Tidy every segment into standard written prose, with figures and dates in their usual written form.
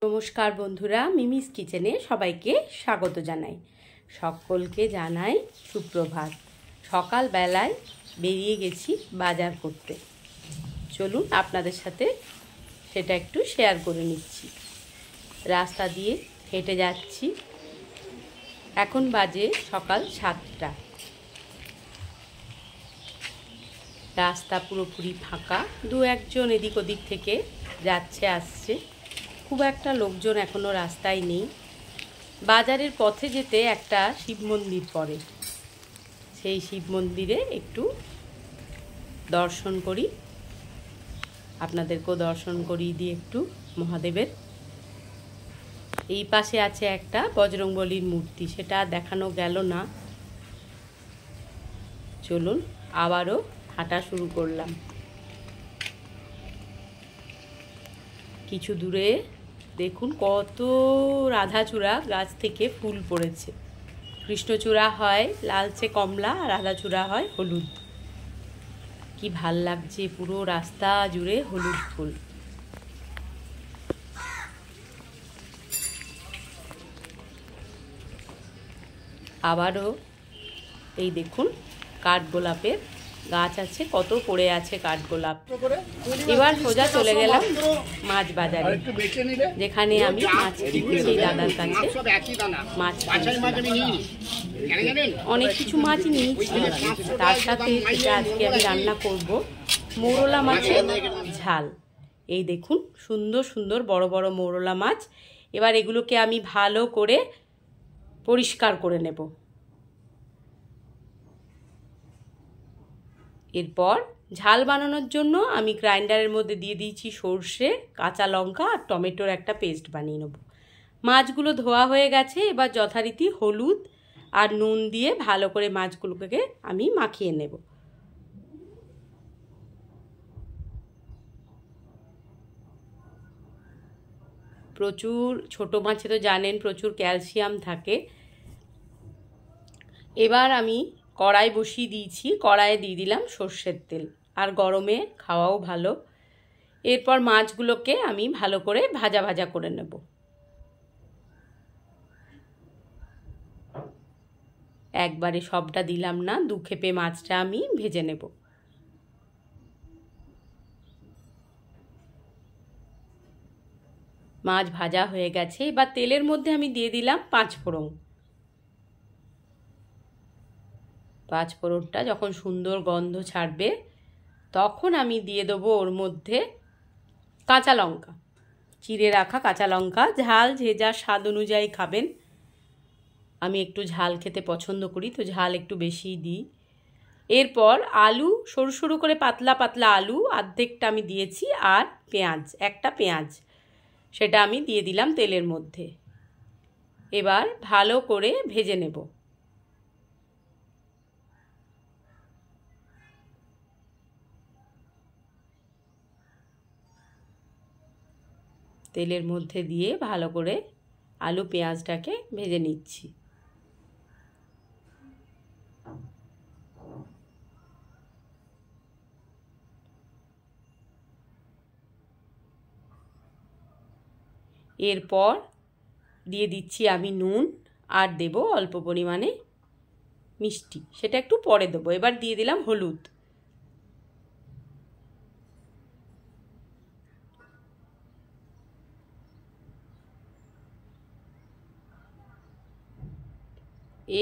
নমস্কার বন্ধুরা, মিমিস কিচেনে সবাইকে স্বাগত জানাই। সকলকে জানাই সুপ্রভাত। সকালবেলায় বেরিয়ে গেছি বাজার করতে। চলুন আপনাদের সাথে সেটা একটু শেয়ার করে নিচ্ছি। রাস্তা দিয়ে হেঁটে যাচ্ছি। এখন বাজে সকাল 7টা। রাস্তা পুরোপুরি ফাঁকা, দু একজন এদিক ওদিক থেকে যাচ্ছে আসছে, খুব একটা লোকজন এখনো রাস্তায় নেই। বাজারের পথে যেতে একটা শিব মন্দির পড়ে, সেই শিব মন্দিরে একটু দর্শন করি, আপনাদেরকেও দর্শন করিয়ে দিই একটু মহাদেবের। এই পাশে আছে একটা বজরংবলীর মূর্তি, সেটা দেখানো গেল না। চলুন আবারও হাঁটা শুরু করলাম। কিছু দূরে দেখুন কত রাধাচূড়া গাছ থেকে ফুল পড়েছে। কৃষ্ণচূড়া হয় লালচে কমলা, আর রাধাচূড়া হয় হলুদ। কি ভাল লাগছে, পুরো রাস্তা জুড়ে হলুদ ফুল। আবারও এই দেখুন কাঠগোলাপের গাছ আছে, কত পড়ে আছে কাঠগোলাপ। এবার সোজা চলে গেলাম মাছ বাজারে, যেখানে আমি মাছ কিনি সেই দাদার কাছে। মাছ অনেক কিছু মাছ নিয়েছি, তার সাথে সেটা আজকে আমি রান্না করব মৌরলা মাছের ঝাল। এই দেখুন সুন্দর সুন্দর বড় বড় মৌরলা মাছ। এবার এগুলোকে আমি ভালো করে পরিষ্কার করে নেব। এরপর ঝাল বানানোর জন্য আমি গ্রাইন্ডারের মধ্যে দিয়ে দিয়েছি সর্ষে, কাঁচা লঙ্কা আর টমেটোর একটা পেস্ট বানিয়ে নেব। মাছগুলো ধোয়া হয়ে গেছে, এবার যথারীতি হলুদ আর নুন দিয়ে ভালো করে মাছগুলোকে আমি মাখিয়ে নেব। প্রচুর ছোট মাছে তো জানেন প্রচুর ক্যালসিয়াম থাকে। এবার আমি কড়াই বসিয়ে দিয়েছি, কড়াইয়ে দিয়ে দিলাম সর্ষের তেল, আর গরমে খাওয়াও ভালো। এরপর মাছগুলোকে আমি ভালো করে ভাজা ভাজা করে নেব। একবারে সবটা দিলাম না, দু খেপে মাছটা আমি ভেজে নেব। মাছ ভাজা হয়ে গেছে, এবার তেলের মধ্যে আমি দিয়ে দিলাম 5 ফোড়ন। 5 ফোড়নটা যখন সুন্দর গন্ধ ছাড়বে, তখন আমি দিয়ে দেবো ওর মধ্যে কাঁচা লঙ্কা, চিড়ে রাখা কাঁচা লঙ্কা। ঝাল যে যার স্বাদ অনুযায়ী খাবেন। আমি একটু ঝাল খেতে পছন্দ করি, তো ঝাল একটু বেশিই দিই। এরপর আলু, সরু সরু করে পাতলা পাতলা আলু অর্ধেকটা আমি দিয়েছি, আর পেঁয়াজ, একটা পেঁয়াজ, সেটা আমি দিয়ে দিলাম তেলের মধ্যে। এবার ভালো করে ভেজে নেব। তেলের মধ্যে দিয়ে ভালো করে আলু পেঁয়াজটাকে ভেজে নিচ্ছি। এরপর দিয়ে দিচ্ছি আমি নুন, আর দেব অল্প পরিমাণে মিষ্টি, সেটা একটু পরে দেবো। এবার দিয়ে দিলাম হলুদ।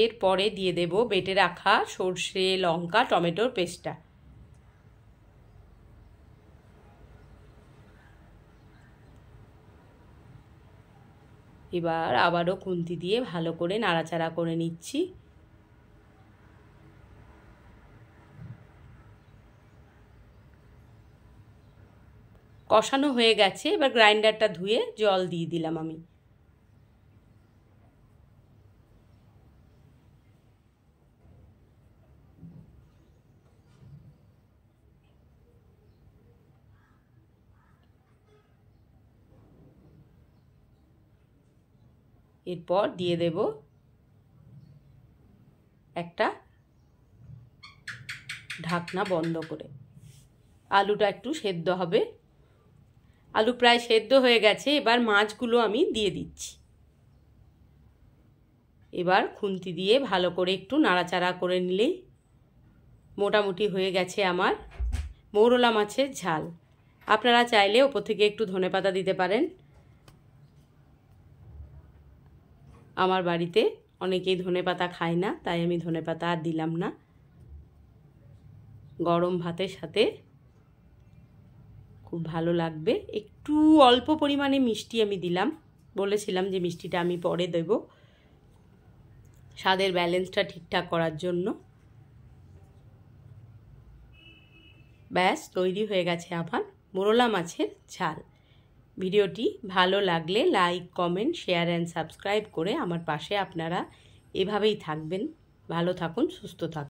এরপরে দিয়ে দেব বেটে রাখা সর্ষে, লঙ্কা, টমেটোর পেস্টটা। এবার আবারও খুন্তি দিয়ে ভালো করে নাড়াচাড়া করে নিচ্ছি। কষানো হয়ে গেছে, এবার গ্রাইন্ডারটা ধুয়ে জল দিয়ে দিলাম আমি। এরপর দিয়ে দেব একটা ঢাকনা বন্ধ করে। আলুটা একটু সেদ্ধ হবে। আলু প্রায় সেদ্ধ হয়ে গেছে, এবার মাছগুলো আমি দিয়ে দিচ্ছি। এবার খুন্তি দিয়ে ভালো করে একটু নাড়াচাড়া করে নিলেই মোটামুটি হয়ে গেছে আমার মৌরলা মাছের ঝাল। আপনারা চাইলে ওপর থেকে একটু ধনেপাতা দিতে পারেন। আমার বাড়িতে অনেকেই ধনেপাতা খায় না, তাই আমি ধনেপাতা আর দিলাম না। গরম ভাতের সাথে খুব ভালো লাগবে। একটু অল্প পরিমাণে মিষ্টি আমি দিলাম, বলেছিলাম যে মিষ্টিটা আমি পরে দেব স্বাদের ব্যালেন্সটা ঠিকঠাক করার জন্য। ব্যাস তৈরি হয়ে গেছে আমার মোরলা মাছের ঝাল। ভিডিওটি ভালো লাগলে like, comment, share and subscribe করে আমার পাশে আপনারা এভাবেই থাকবেন। ভালো থাকুন, সুস্থ থাকুন।